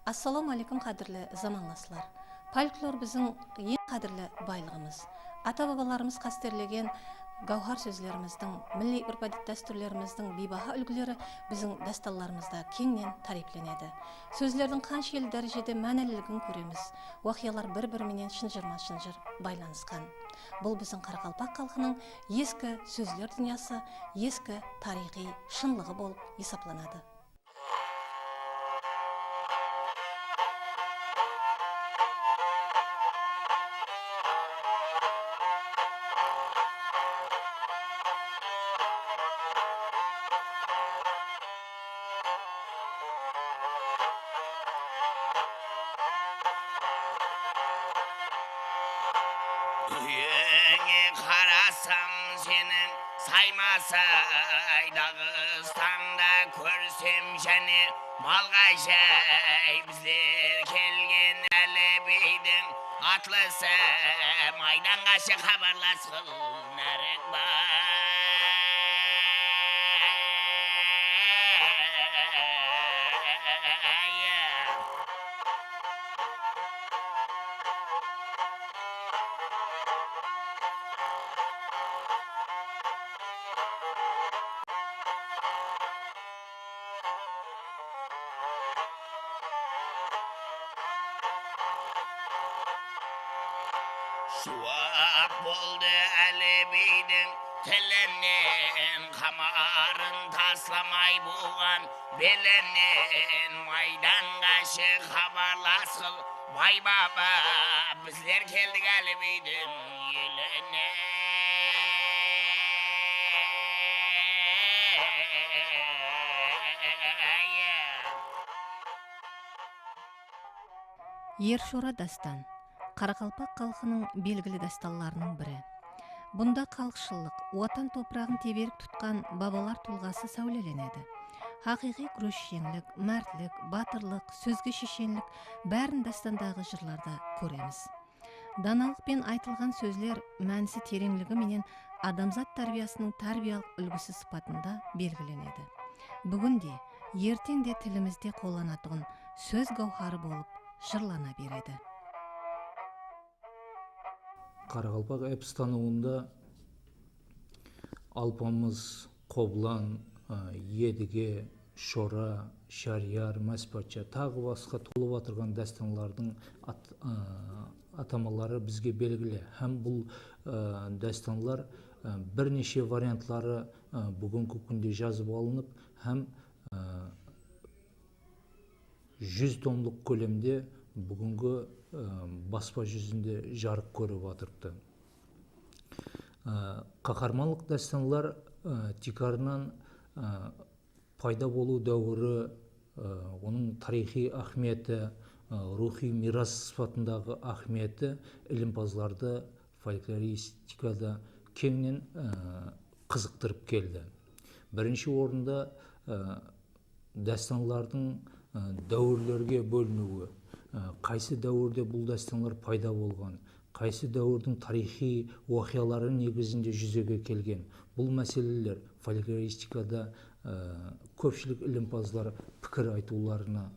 Assalamu alaikum qadrli zamanlasılar. Folklor bizim en qadrli байлығымыз. Ата-бабаларымыз қастерлеген гауһар сөзлеріміздің, milli urf-odat dasturlarimizдің бейбаһа үлгілері біздің дастанларымызда кеңінен тарифленеді. Сөздердің қанша ел дәрежеде мәнілілігін көреміз. Уақиялар бір-біріменен шынжыр байланысқан. Бұл біздің Қарақалпақ халқының ескі сөзлер дүниясы, ескі тарихи шынлығы болып есептеледі. Kuyuңе қарасам сенің Саймасай Дағыстанда көрсем және Малғажай біздер келген Әлібейдің атлысы майданға хабарласқыл нәрік Şuak boldu Әлібейдің тілінен Қамарын тасламай болған белінен Майданға хабарласқыл бай баба біздер келдік Әлібейдің еліне. Ершора дастан Қарақалпақ халқының белгілі дастанларының бірі. Бұнда халықшылдық, отан топырағын теберіп тұтқан бабалар тұлғасы сәулеленеді. Хақиқи күресшеңлік, мәртлік, батырлық, сөзге шешенлік бәрін дастандағы жырларда көреміз. Даналықпен айтылған сөзлер мәнісі тереңлігі менен адамзат тәрбиясының тәрбиялық үлгісі сыпатында белгіленеді. Бүгінде, ертеңде тілімізде қолданатын сөз гауһары болып жырлана береді. Қарақалпақ эпостануында Алпамыс, Қоблан, Едіге, Шора, Шарияр, Мәспатша тағы басқа толып отырған дастанлардың атамалары бізге белгілі. Һәм бұл дастанлар бірнеше вариантлары бүгінгі күнде жазып алынып, һәм 100 томлық көлемде бүгінгі баспа жүзінде жарық көріп отырыпты. Қаһармандық дастанлар тикарынан пайда болу дәуірі, оның тарихи ахметі, рухи мирас сыпатындағы ахметі ілімпазларды фольклористикада кеңінен қызықтырып келді. Бірінші орында дастанлардың дәуірлерге бөлінуі, қайсы дәуірде бұл дастанлар пайда болған, қайсы дәуірдің тарихи уақиялары негізінде жүзеге келген. Бұл мәселелер фольклористикада көпшілік ілімпазлар пікір айтуларына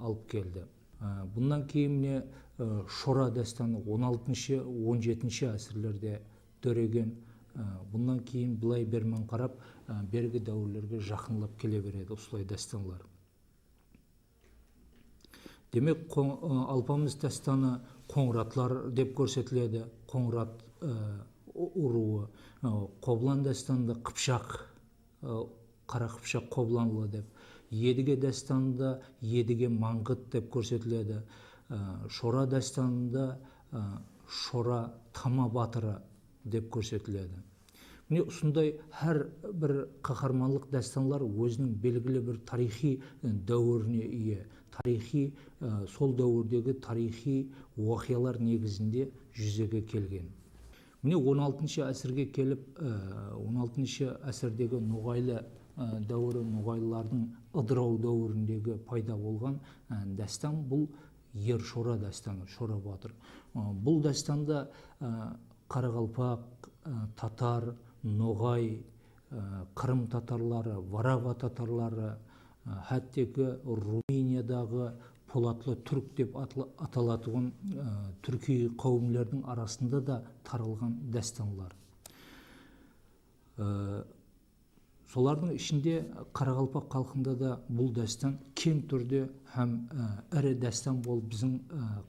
алып келді. Бұндан кейінне Шора дастаны 16-17 әсірлерде төреген. Бұндан кейін былай бермен қарап, бергі дәуірлерге жақынлап келе береді осылай дастанлар. Демек, Алпамыс дастаны Қоңыратлар деп көрсетіледі. Қоңырат ұруы. Қоблан дастанында Қыпшақ, Қара Қыпшақ Қобланлы деп. Едіге дастанында Едіге Маңғыт деп көрсетіледі. Шора дастанында Шора Тама Батыры деп көрсетіледі. Міне осындай әр бір қаһармандық дастанлар өзінің белгілі бір тарихи дәуіріне ие. Сол дәуірдегі тарихи уақиялар негізінде жүзеге келген. Міне 16 әсірге келіп, 16 әсірдегі ноғайлы дәуірі, ноғайлылардың ыдырау дәуіріндегі пайда болған дастан бұл Ершора дастаны, Шора Батыр. Бұл дастанда Қарақалпақ, татар, ноғай, Қырым татарлары, Варава татарлары, хәттегі Румыниядағы Полатлы түрк деп аталатыған түрки қауымлердің арасында да таралған дәстанлар. Солардың ішінде Қарақалпақ халқында да бұл дәстан кең түрде һәм ірі дәстан болып біздің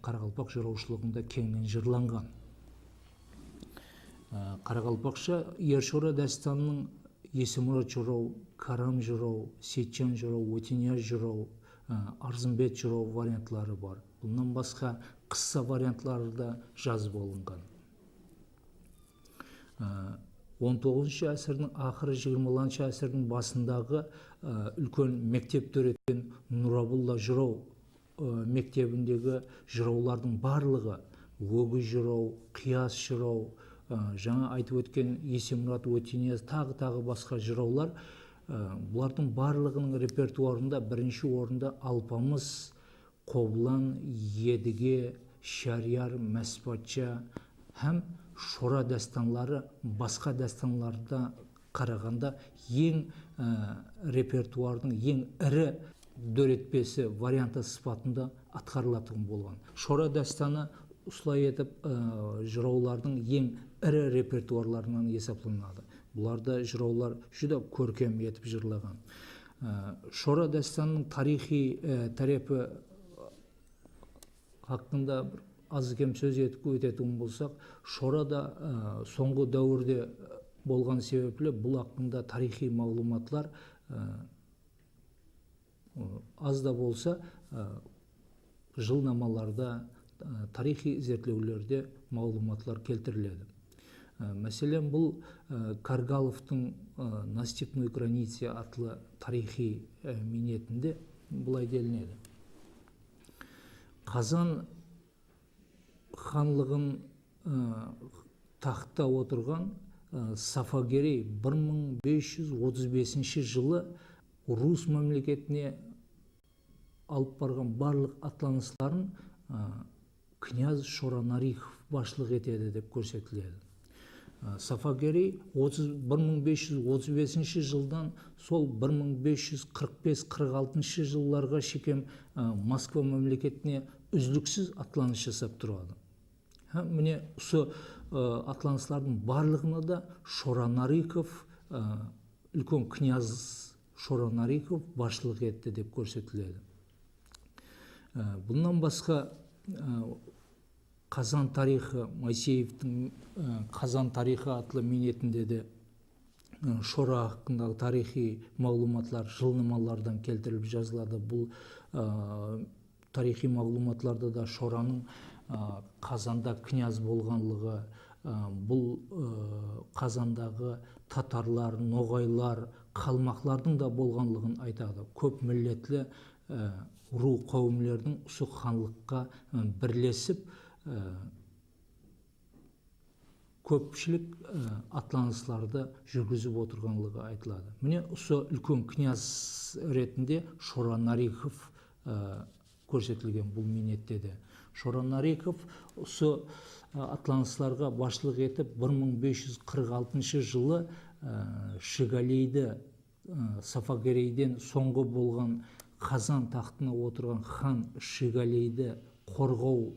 Қарақалпақ жыраушылығында кеңінен жырланған. Қарақалпақша Ершора дәстанының Есімұрат жырау, Карам жырау, Сейтжан жырау, Өтеняз жырау, Арзымбет жырау вариантлары бар. Бұнан басқа қысса вариантлары да жазып алынған. 19-шы әсірдің ақыры 20-шы әсірдің басындағы үлкен мектепте өткен Нұрабулла жырау мектебіндегі жыраулардың барлығы өгіз жырау, қияс жырау, жаңа айтып өткен Есімұрат, Өтеняз, тағы басқа жыраулар, бұлардың барлығының репертуарында бірінші орында Алпамыс, Қобылан, Едіге, Шарияр, Мәспатша һәм Шора дәстанлары басқа дәстанларда қарағанда ең репертуардың ең ірі дөретпесі варианты сыпатында атқарылатын болған. Шора дәстаны осылай етіп жыраулардың ең ірі репертуарларынан есептелінеді. Бұларда жыраулар жүдә көркем етіп жырлаған. Шора дәстанының тарихи тарапы хақында аз кем сөз етіп өтетін болсақ, Шорада соңғы дәуірде болған себеплі бұл хақында тарихи мағлұматлар аз да болса жылнамаларда, тарихи зерттеулерде мағлұматлар келтіріледі. Мәселен, бұл Каргаловтың «Настепной границе» атлы тарихи минетінде бұлай делінеді. Қазан ханлығын тақта отырған Сафагерей 1535 жылы Рус мемлекетіне алып барған барлық атланыстарын князь Шоранарихов башлық етеді деп көрсетіледі. Сафагерей 1535 жылдан сол 1545-46 жылларға шекем Москва мемлекетіне үзліксіз атланыс жасап тұрады. Міне осы атланыстардың барлығына да Шоранарихов, үлкен князь Шоранарихов башлық етті деп көрсетіледі. Бұнан басқа Қазан тарихы, Майсеевтің Қазан тарихы атлы минетінде де Шора хақындағы тарихи мағлұматлар жылнамалардан келтіріліп жазылады. Бұл тарихи мағлұматларда да Шораның Қазанда князь болғанлығы, бұл Қазандағы татарлар, ноғайлар, қалмақлардың да болғанлығын айтады. Көп миллетлі ру қауымлердің осы ханлыққа бірлесіп көпшілік атланыстарды жүргізіп отырғанлығы айтылады. Міне осы үлкен князь ретінде Шоранарихов көрсетілген бұл минетте де. Шоранарихов осы атланыстарға башлық етіп 1546 жылы Шигалейді Сафагерейден соңғы болған Қазан тақтына отырған хан Шигалейді қорғау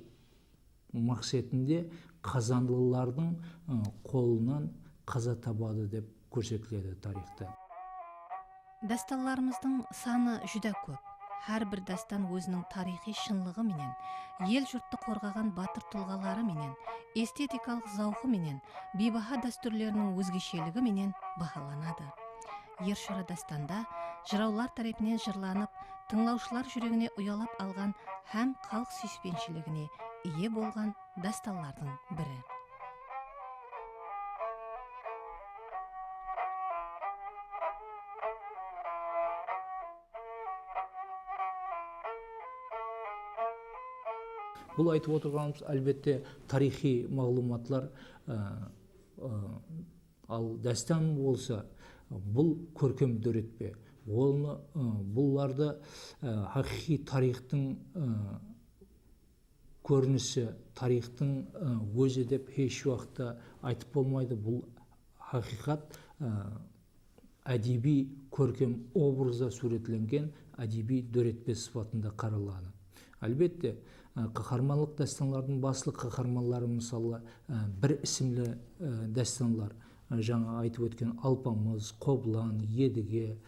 мақсатында қазанлылардың қолынан қаза табады деп көрсетіледі тарихта. Дасталарымыздың саны жүдә көп. Әрбір дастан өзінің тарихи шынлығы менен, ел жұртты қорғаған батыр тұлғалары менен, эстетикалық зауқы менен, бейбаха дәстүрлерінің өзгешелігі менен бағаланады. Ершора дастанда жыраулар тарапынан жырланып, тыңлаушылар жүрегіне ұялап алған һәм халық сүйіспеншілігіне ие болған дасталардың бірі. Бұл айтып отырғанымыз әлбетте тарихи мағлұматлар, ал дәстан болса, бұл көркем дөретпе. Бұларды хақиқи тарихтың көрінісі, тарихтың өзі деп еш уақытта айтып болмайды. Бұл хақиқат әдеби көркем образда суретленген әдеби дөретпе сыпатында қаралады. Әлбетте, қаһармандық дастанлардың басты қаһармандары мысалы бір ісімлі дастанлар, жаңа айтып өткен Алпамыс, Қоблан, Едіге,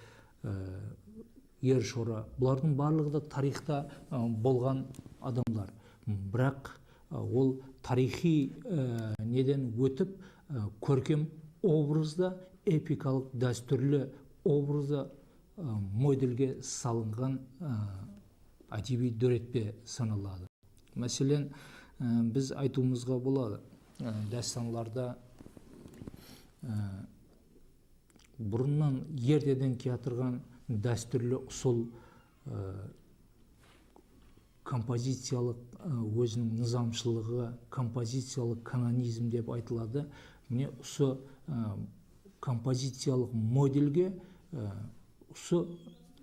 Ершора, бұлардың барлығы да тарихта болған адамдар. Бірақ ол тарихи неден өтіп, көркем образда, эпикалық дәстүрлі образда модельге салынған әдеби дөретпе саналады. Мәселен, біз айтуымызға болады, дастанларда бұрыннан ертеден келатырған дәстүрлі ұсыл, композициялық өзінің низамшылығы, композициялық канонизм деп айтылады. Міне осы композициялық модельге осы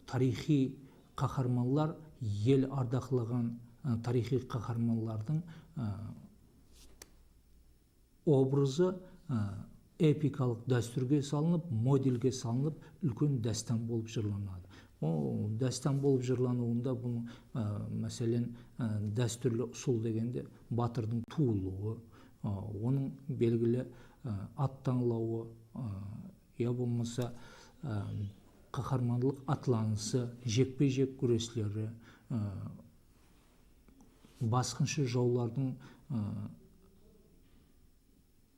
тарихи қаһарманлар, ел ардақлаған тарихи қаһарманлардың образы эпикалық дәстүрге салынып, модельге салынып, үлкен дастан болып жырланады. Дастан болып жырлануында бұның мәселен дәстүрлі ұсыл дегенде батырдың туылуы, оның белгілі ат таңлауы, я болмаса қаһармандылық атланысы, жекпе-жек күреслері, басқыншы жаулардың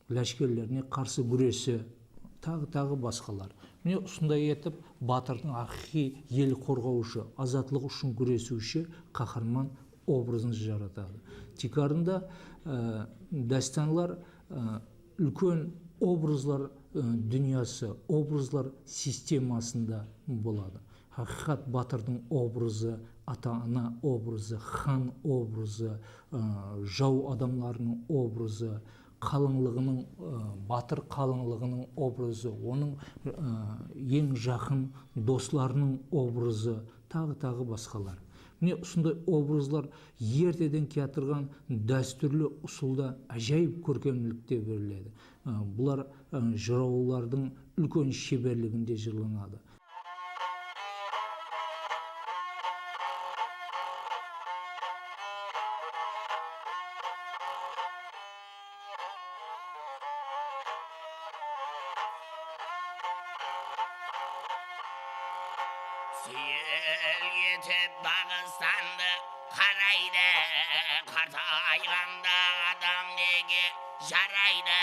ләшкерлеріне қарсы күресі, тағы басқалар. Міне осындай етіп, батырдың ақиқи ел қорғаушы, азатлық үшін күресуші қаһарман образын жаратады. Тикарында дастанлар үлкен образлар дүниясы, образлар системасында болады. Хақиқат батырдың образы, ата-ана образы, хан образы, жау адамларының образы, қалыңлығының, батыр қалыңлығының образы, оның ең жақын достарының образы, тағы басқалар. Міне осындай образлар ертеден келатырған дәстүрлі ұсылда әжайып көркемдікте беріледі. Бұлар жыраулардың үлкен шеберлігінде жырланады. Сүйел етіп Дағыстанды қарайды, қартайғанда адам неге жарайды,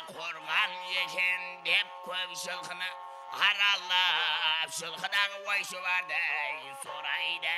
қорған екен деп көп жылқыны аралап, жылқыдағы ой шұбардай сорайды.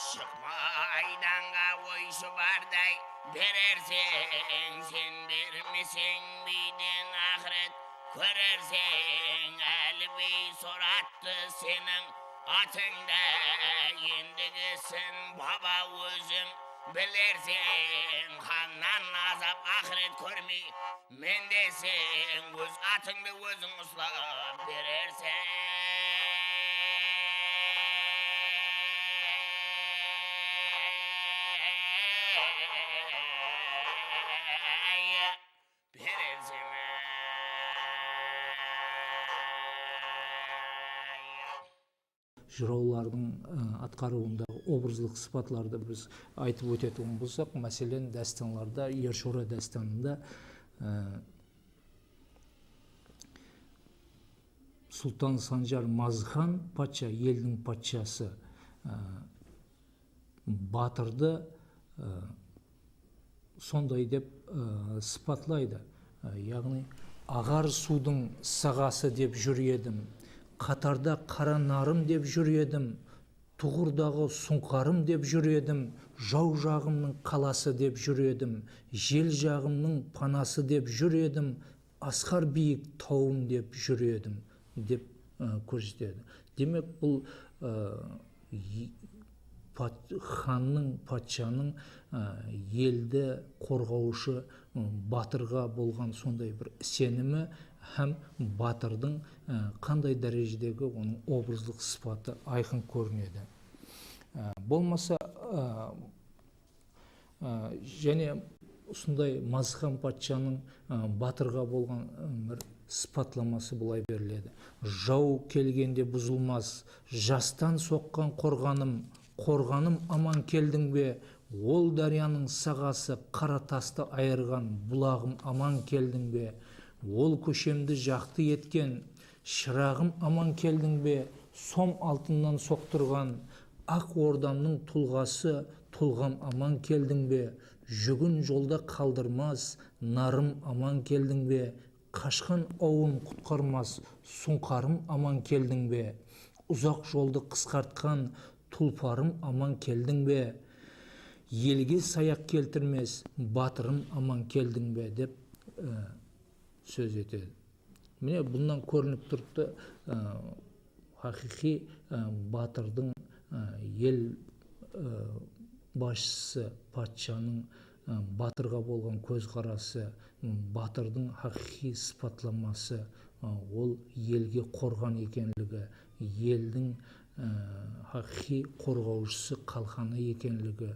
Шықмайданға ой шұбардай берерсең, сен бермесең бейден ақырет көрерсең. Әлібей соратты сенің атыңда, ендігісін баба өзің білерсең. Ханнан азап ақырет көрмей мен десең, өз атыңды өзің ұстап берерсең. Жыраулардың атқаруындағы образлық сыпатларды біз айтып өтетін болсақ, мәселен дастанларда, Ершора дастанында Сұлтан Санжар Мазхан патша, елдің патшасы, батырды сондай деп сыпатлайды. Яғни ағар судың сағасы деп жүр едім, қатарда қара нарым деп жүр едім, тұғырдағы сұңқарым деп жүр едім, жау жағымның қаласы деп жүр едім, жел жағымның панасы деп жүр едім, асқар биік тауым деп жүр едім деп көрсетеді. Демек бұл ханның, патшаның елді қорғаушы батырға болған сондай бір сенімі һәм батырдың қандай дәрежедегі оның образдық сыпаты айқын көрінеді. Болмаса және осындай Мазхан патшаның батырға болған бір сыпатламасы былай беріледі: жау келгенде бұзылмас, жастан соққан қорғаным аман келдің бе, ол дарияның сағасы қара тасты айырған бұлағым аман келдің бе, ол көшемді жақты еткен шырағым аман келдің бе, сом алтыннан соқтырған ақ ордамның тұлғам аман келдің бе, жүгін жолда қалдырмас нарым аман келдің бе, қашқан ауын құтқармас сұңқарым аман келдің бе, ұзақ жолды қысқартқан тұлпарым аман келдің бе, елге саяқ келтірмес батырым аман келдің бе деп сөз етеді. Міне бұнан көрініп тұрды хақиқи батырдың, ел басшысы патшаның батырға болған көзқарасы, батырдың хақиқи сыпатламасы, ол елге қорған екенлігі, елдің хақиқи қорғаушысы қалқаны екенлігі,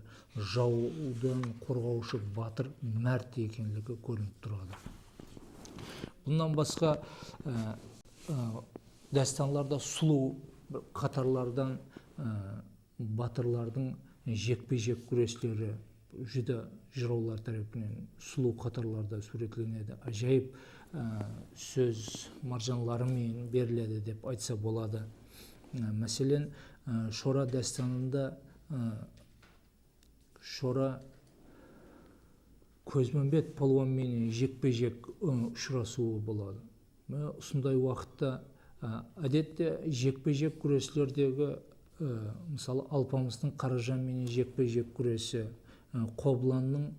жаудан қорғаушы батыр мәрт екенлігі көрініп тұрады. Бұнан басқа дастанларда сұлу қатарлардан батырлардың жекпе-жек күреслері жүді жыраулар тарапынан сұлу қатарларда суретленеді. Ажайып сөз маржанларымен беріледі деп айтса болады. Мәселен, Шора дастанында Шора Көзмөнбет палуанмен жекпе-жек ұшырасуы болады. Осындай уақытта әдетте жекпе-жек күреслердегі мысалы Алпамыстың Қаражанмен жекпе-жек күресі, Қобланның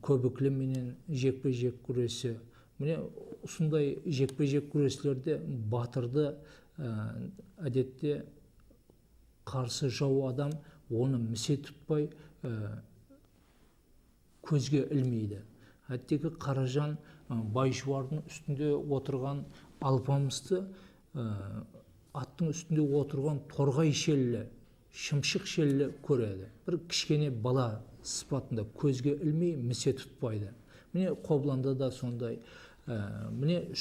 Көбікліменен жекпе-жек күресі. Міне осындай жекпе-жек күреслерде батырды әдетте қарсы жау адам оны місе тұтпай көзге ілмейді. Әттегі Қаражан Байшуардың үстінде отырған Алпамысты аттың үстінде отырған торғай шеллі, шымшық шеллі көреді. Бір кішкене бала сыпатында көзге ілмей місе тұтпайды. Міне Қобланда да сондай. Міне